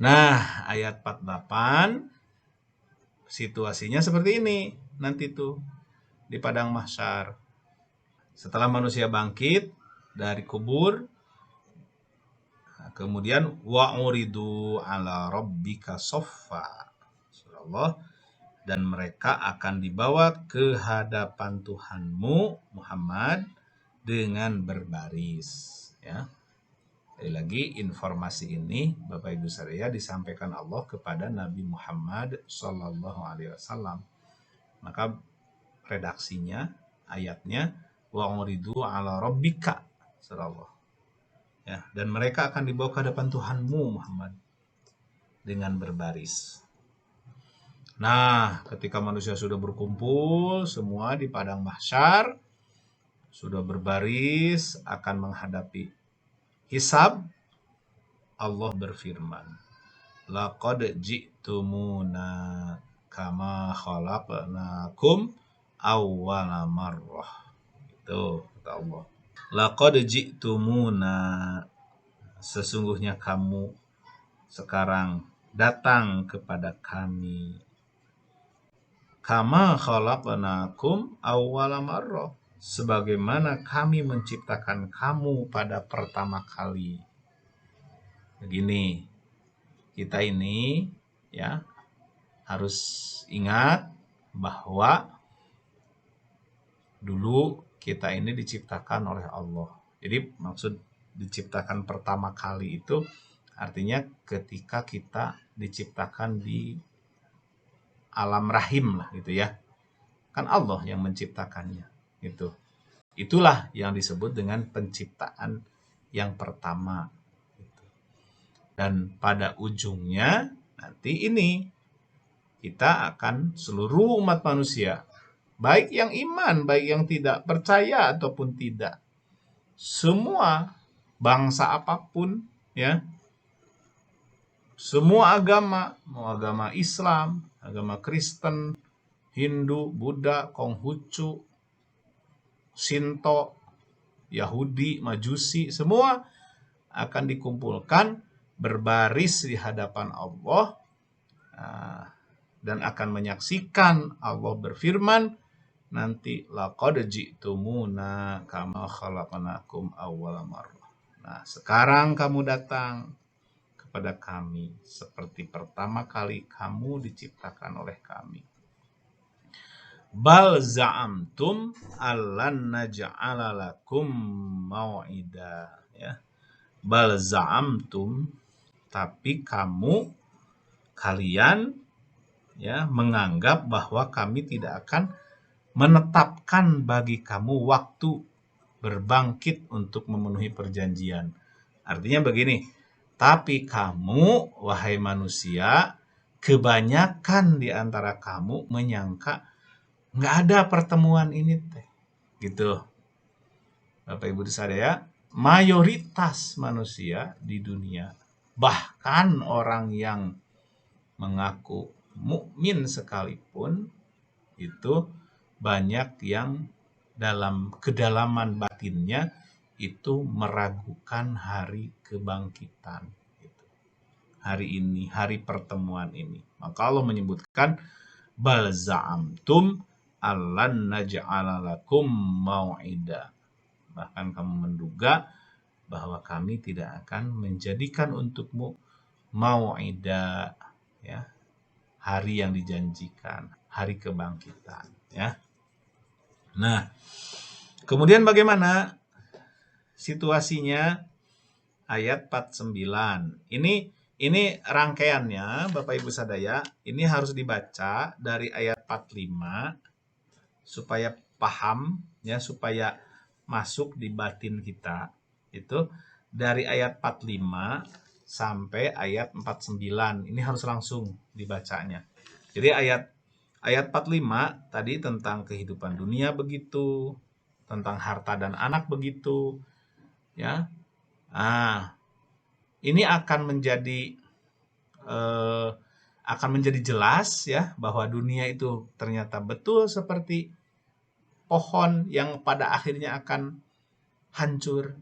Nah, ayat 48 situasinya seperti ini nanti tuh di padang mahsyar. Setelah manusia bangkit dari kubur, kemudian wa'uridu ala rabbika soffa. Surah, dan mereka akan dibawa ke hadapan Tuhanmu Muhammad dengan berbaris, ya. Sekali lagi informasi ini Bapak Ibu sekalian disampaikan Allah kepada Nabi Muhammad Shallallahu Alaihi Wasallam. Maka redaksinya ayatnya wa'uridu ala rabbika surah Allah, ya, dan mereka akan dibawa ke hadapan Tuhanmu Muhammad dengan berbaris. Nah, ketika manusia sudah berkumpul semua di padang mahsyar, sudah berbaris akan menghadapi hisab, Allah berfirman, laqad ji'tumuna kama khalaqnakum awwala marrah. Itu kata Allah. Laqad ji'tumuna, sesungguhnya kamu sekarang datang kepada kami kama khalaqnakum awwala marrah, sebagaimana kami menciptakan kamu pada pertama kali. Begini, kita ini ya harus ingat bahwa dulu kita ini diciptakan oleh Allah. Jadi maksud diciptakan pertama kali itu artinya ketika kita diciptakan di alam rahim lah gitu ya. Kan Allah yang menciptakannya gitu. Itulah yang disebut dengan penciptaan yang pertama gitu. Dan pada ujungnya nanti ini kita akan seluruh umat manusia, baik yang iman, baik yang tidak percaya ataupun tidak, semua bangsa apapun ya, semua agama, mau agama Islam, agama Kristen, Hindu, Buddha, Konghucu, Shinto, Yahudi, Majusi, semua akan dikumpulkan berbaris di hadapan Allah dan akan menyaksikan Allah berfirman nanti, laqad ji'tumuna kama khalaqnakum awwala marrah. Nah, sekarang kamu datang kepada kami seperti pertama kali kamu diciptakan oleh kami. Bal za'amtum allan naj'ala lakum mau'ida, ya. Bal za'amtum, tapi kalian ya menganggap bahwa kami tidak akan menetapkan bagi kamu waktu berbangkit untuk memenuhi perjanjian. Artinya begini, tapi kamu wahai manusia, kebanyakan di antara kamu menyangka nggak ada pertemuan ini teh, gitu. Bapak Ibu sadaya, mayoritas manusia di dunia, bahkan orang yang mengaku mukmin sekalipun, itu banyak yang dalam kedalaman batinnya itu meragukan hari kebangkitan, gitu. Hari ini, hari pertemuan ini. Maka Allah menyebutkan bal za'amtum allan naj'ala lakum mau'ida. Bahkan kamu menduga bahwa kami tidak akan menjadikan untukmu mau'ida, ya, hari yang dijanjikan, hari kebangkitan, ya. Nah, kemudian bagaimana situasinya ayat 49. Ini rangkaiannya Bapak Ibu sadaya, ini harus dibaca dari ayat 45 supaya paham ya, supaya masuk di batin kita. Itu dari ayat 45 sampai ayat 49. Ini harus langsung dibacanya. Jadi ayat 45 tadi tentang kehidupan dunia begitu, tentang harta dan anak begitu, ya. Ini akan menjadi jelas ya bahwa dunia itu ternyata betul seperti pohon yang pada akhirnya akan hancur,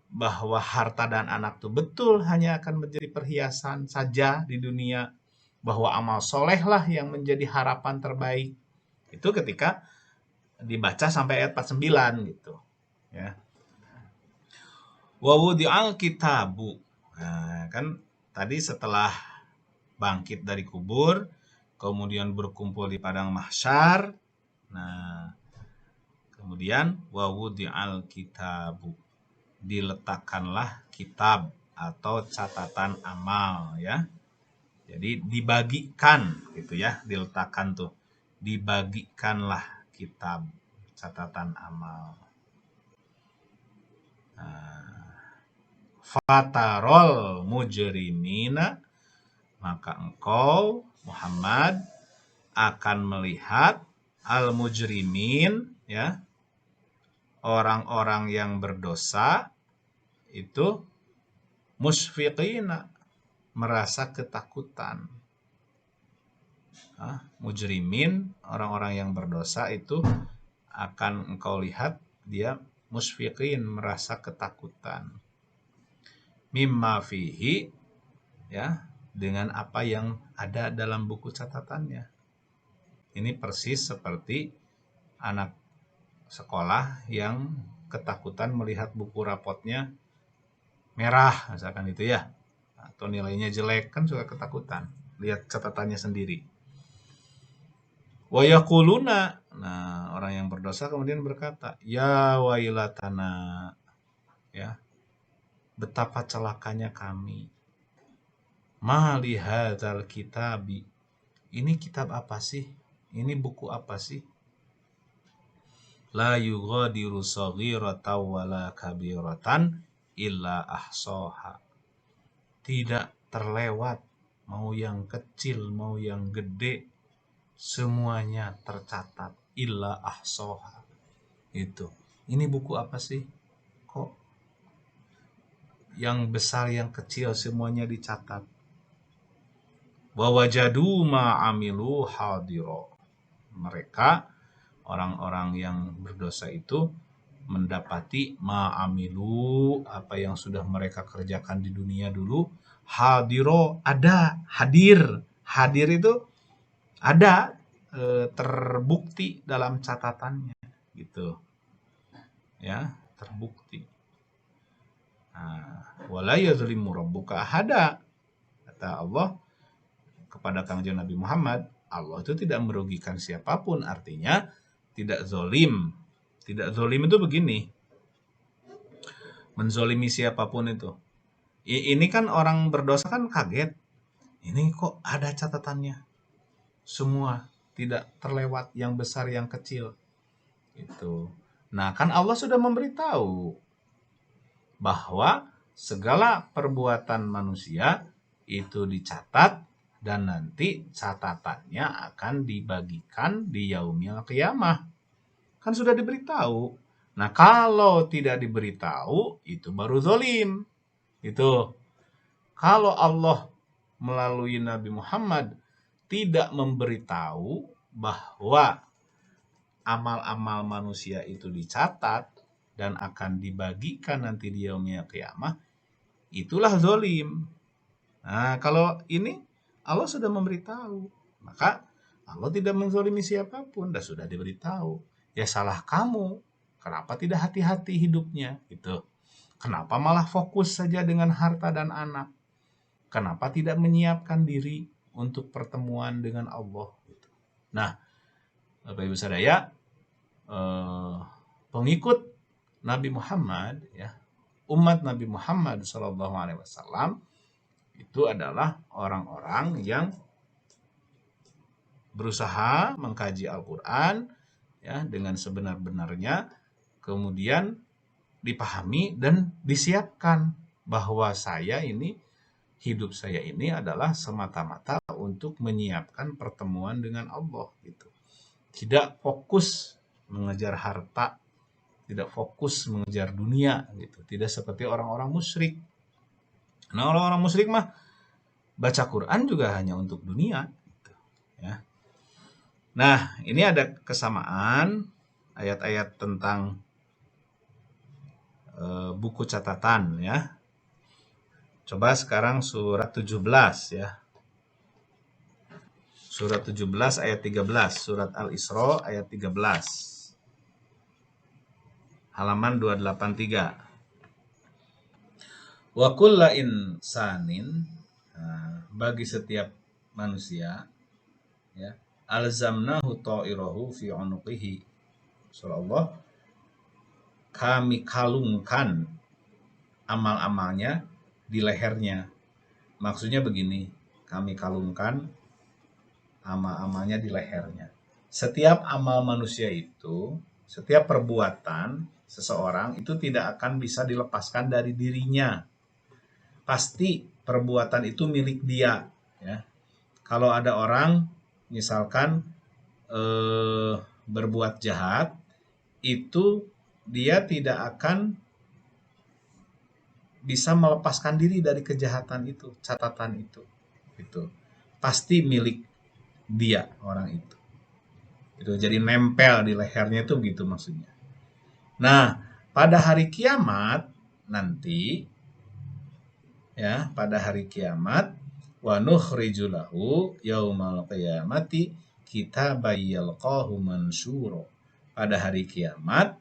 bahwa harta dan anak itu betul hanya akan menjadi perhiasan saja di dunia, bahwa amal soleh lah yang menjadi harapan terbaik. Itu ketika dibaca sampai ayat 49 gitu. Ya. Wa wudi'al kitabu. Nah, kan tadi setelah bangkit dari kubur, kemudian berkumpul di padang mahsyar. Nah, kemudian wa wudi'al kitabu. Diletakkanlah kitab atau catatan amal ya. Jadi dibagikan gitu ya, diletakkan tuh. Dibagikanlah kitab catatan amal. Fatarol mujrimina, maka engkau Muhammad akan melihat al mujrimin ya, orang-orang yang berdosa itu musfiqina, merasa ketakutan. Mujrimin, orang-orang yang berdosa itu akan engkau lihat dia musfiqin, merasa ketakutan. Mimma fihi ya, dengan apa yang ada dalam buku catatannya. Ini persis seperti anak sekolah yang ketakutan melihat buku rapotnya merah misalkan itu ya, atau nilainya jelek, kan suka ketakutan lihat catatannya sendiri. Wa yaquluna, nah orang yang berdosa kemudian berkata, ya wailatana, ya betapa celakanya kami. Ma li hadzal kitabi, ini kitab apa sih? Ini buku apa sih? La yughadiru shaghiratan wala kabiratan illa ahsaha. Tidak terlewat, mau yang kecil, mau yang gede, semuanya tercatat. Illa ahsaha. Itu. Ini buku apa sih? Kok yang besar, yang kecil semuanya dicatat? Wa wajadu ma amilu hadiro. Mereka orang-orang yang berdosa itu mendapati ma'amilu, apa yang sudah mereka kerjakan di dunia dulu, hadiro, ada, hadir. Hadir itu ada, terbukti dalam catatannya gitu. Ya, terbukti. Wala yazlimu rabbuka ahada. Kata Allah kepada Kangjeng Nabi Muhammad, Allah itu tidak merugikan siapapun, artinya tidak zolim. Tidak zolim itu begini, menzolimi siapapun itu. Ini kan orang berdosa kan kaget, ini kok ada catatannya, semua tidak terlewat, yang besar yang kecil itu. Nah kan Allah sudah memberitahu bahwa segala perbuatan manusia itu dicatat dan nanti catatannya akan dibagikan di yaumil qiyamah. Kan sudah diberitahu. Nah, kalau tidak diberitahu, itu baru zolim. Itu. Kalau Allah melalui Nabi Muhammad tidak memberitahu bahwa amal-amal manusia itu dicatat dan akan dibagikan nanti di yaumil qiyamah, itulah zolim. Nah, kalau ini Allah sudah memberitahu, maka Allah tidak menzolimi siapapun, dan sudah diberitahu. Ya salah kamu, kenapa tidak hati-hati hidupnya gitu. Kenapa malah fokus saja dengan harta dan anak? Kenapa tidak menyiapkan diri untuk pertemuan dengan Allah gitu. Nah, Bapak Ibu Saudara, pengikut Nabi Muhammad ya, umat Nabi Muhammad SAW itu adalah orang-orang yang berusaha mengkaji Al-Quran ya, dengan sebenar-benarnya, kemudian dipahami dan disiapkan bahwa hidup saya ini adalah semata-mata untuk menyiapkan pertemuan dengan Allah gitu. Tidak fokus mengejar harta, tidak fokus mengejar dunia gitu. Tidak seperti orang-orang musyrik. Nah, orang-orang musyrik mah baca Quran juga hanya untuk dunia gitu, ya. Nah, ini ada kesamaan ayat-ayat tentang buku catatan ya. Coba sekarang surat 17 ya. Surat 17 ayat 13, surat Al-Isra ayat 13. Halaman 283. Wa kulla insanin, bagi setiap manusia ya, alzamnahu ta'irahu fi unuqihi. Surah Allah, kami kalungkan amal-amalnya di lehernya. Maksudnya begini, kami kalungkan amal-amalnya di lehernya. Setiap amal manusia itu, setiap perbuatan seseorang itu tidak akan bisa dilepaskan dari dirinya. Pasti perbuatan itu milik dia ya. Kalau ada orang misalkan berbuat jahat, itu dia tidak akan bisa melepaskan diri dari kejahatan itu, catatan itu. Itu pasti milik dia orang itu. Itu jadi nempel di lehernya itu gitu maksudnya. Nah, pada hari kiamat nanti ya, pada hari kiamat wa nukhriju lahu yaumal qiyamati kitaban yalqahu mansura. Pada hari kiamat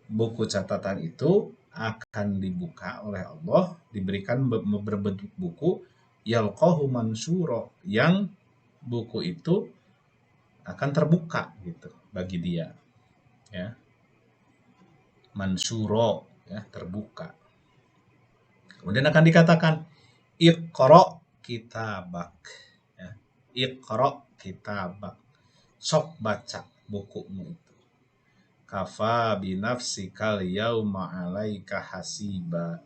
buku catatan itu akan dibuka oleh Allah, diberikan berbentuk buku yalqahu mansura, yang buku itu akan terbuka gitu bagi dia ya. Mansura ya, terbuka. Kemudian akan dikatakan Iqra kitabak ya. Iqra kitabak, sok baca bukumu itu. Kafa binafsikal yauma 'alaika hasiba,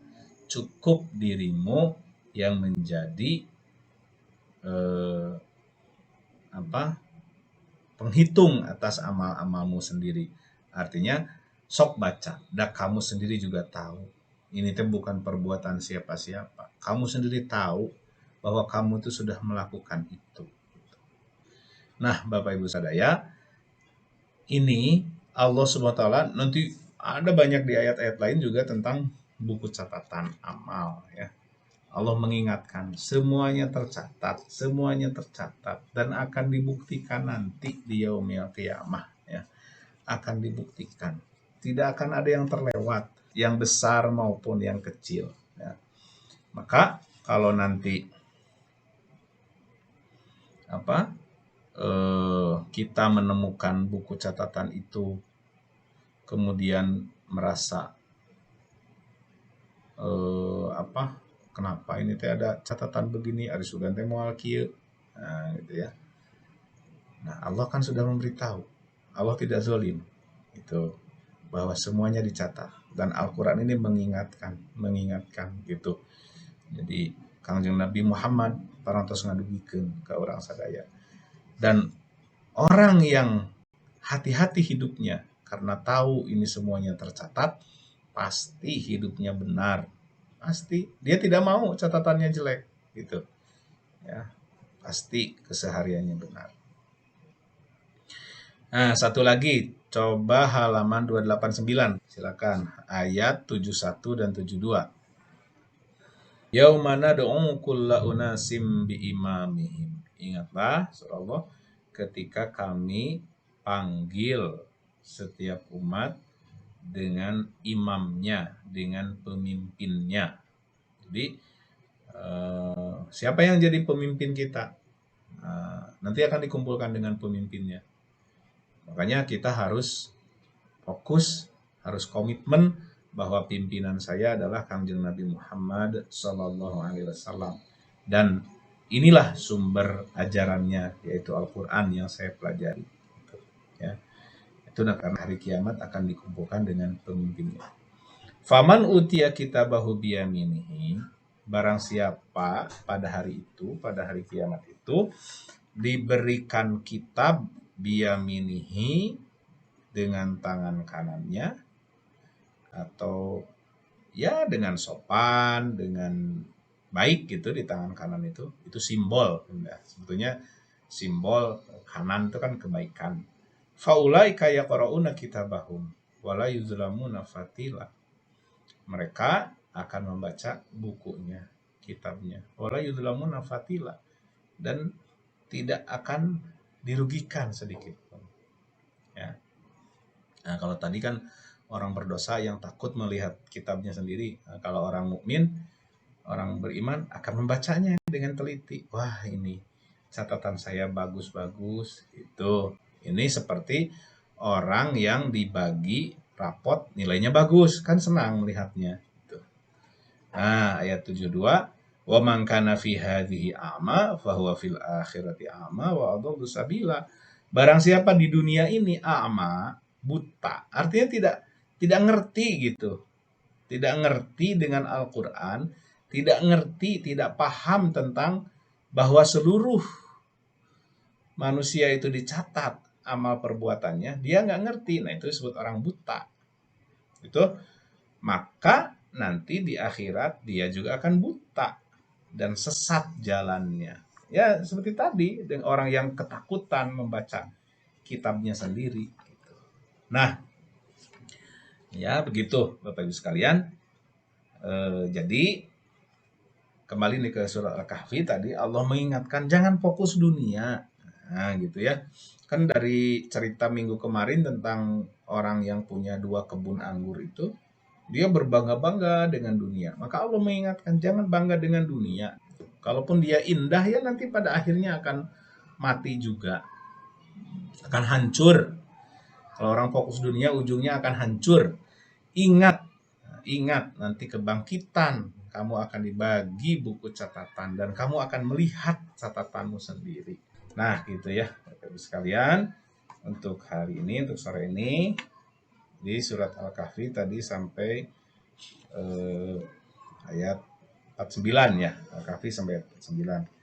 cukup dirimu yang menjadi penghitung atas amal-amalmu sendiri. Artinya sok baca, dan kamu sendiri juga tahu ini teh bukan perbuatan siapa-siapa. Kamu sendiri tahu bahwa kamu itu sudah melakukan itu. Nah, Bapak Ibu sadaya, ini Allah SWT nanti ada banyak di ayat-ayat lain juga tentang buku catatan amal ya. Allah mengingatkan semuanya tercatat dan akan dibuktikan nanti di yaumil qiyamah ya. Akan dibuktikan. Tidak akan ada yang terlewat, yang besar maupun yang kecil ya. Maka kalau nanti kita menemukan buku catatan itu kemudian merasa kenapa ini teh ada catatan begini, ada sugan teh moal kieu. Nah, gitu ya. Nah, Allah kan sudah memberitahu. Allah tidak zalim. Itu bahwa semuanya dicatat, dan Al-Qur'an ini mengingatkan gitu. Jadi Kangjeng Nabi Muhammad parantos ngadugikeun ka urang sadaya. Dan orang yang hati-hati hidupnya karena tahu ini semuanya tercatat, pasti hidupnya benar. Pasti dia tidak mau catatannya jelek gitu. Ya, pasti kesehariannya benar. Nah, satu lagi, coba halaman 289. Silakan, ayat 71 dan 72. Yaumana nad'u kulla unasim biimamihim. Ingatlah, surah Allah, ketika kami panggil setiap umat dengan imamnya, dengan pemimpinnya. Jadi siapa yang jadi pemimpin kita? Nanti akan dikumpulkan dengan pemimpinnya. Makanya kita harus fokus, harus komitmen bahwa pimpinan saya adalah Kangjeng Nabi Muhammad Sallallahu Alaihi Wasallam, dan inilah sumber ajarannya, yaitu Al-Quran yang saya pelajari. Ya. Itu karena hari kiamat akan dikumpulkan dengan pemimpinnya. Faman utia kitabahu biyaminihi, barang siapa pada hari itu, pada hari kiamat itu diberikan kitab biyaminihi dengan tangan kanannya, atau ya dengan sopan, dengan baik gitu di tangan kanan itu simbol ya. Sebetulnya simbol kanan itu kan kebaikan. Faulaika yaqra'una kitabahum wala yuzlamuna fatila. mereka akan membaca bukunya, kitabnya. Wala yudlamuna fatila, dan tidak akan dirugikan sedikit pun. Ya. Nah, kalau tadi kan orang berdosa yang takut melihat kitabnya sendiri. Nah, kalau orang mukmin, orang beriman akan membacanya dengan teliti. Wah, ini catatan saya bagus-bagus. Ini seperti orang yang dibagi rapot nilainya bagus, kan senang melihatnya. Gitu. Nah, ayat 72, wa man kana fi hadhihi a'ma fahuwa fil akhirati a'ma wa adallu sabila. Barang siapa di dunia ini a'ma, buta, artinya tidak ngerti gitu. Tidak ngerti dengan Al-Qur'an, tidak ngerti, tidak paham tentang bahwa seluruh manusia itu dicatat amal perbuatannya, dia nggak ngerti. Nah, itu disebut orang buta. Itu maka nanti di akhirat dia juga akan buta dan sesat jalannya. Ya, seperti tadi dengan orang yang ketakutan membaca kitabnya sendiri. Nah, ya begitu Bapak Ibu sekalian. Jadi kembali nih ke surat Al-Kahfi tadi, Allah mengingatkan jangan fokus dunia. Nah, gitu ya. Kan dari cerita minggu kemarin tentang orang yang punya 2 kebun anggur itu, dia berbangga-bangga dengan dunia. Maka Allah mengingatkan jangan bangga dengan dunia. Kalaupun dia indah ya nanti pada akhirnya akan mati juga. Akan hancur. Kalau orang fokus dunia ujungnya akan hancur. Ingat, ingat nanti kebangkitan. Kamu akan dibagi buku catatan dan kamu akan melihat catatanmu sendiri. Nah, gitu ya, Bapak Ibu sekalian. Untuk hari ini, untuk sore ini, di surat Al-Kahfi tadi sampai ayat 49 ya. Al-Kahfi sampai ayat 49.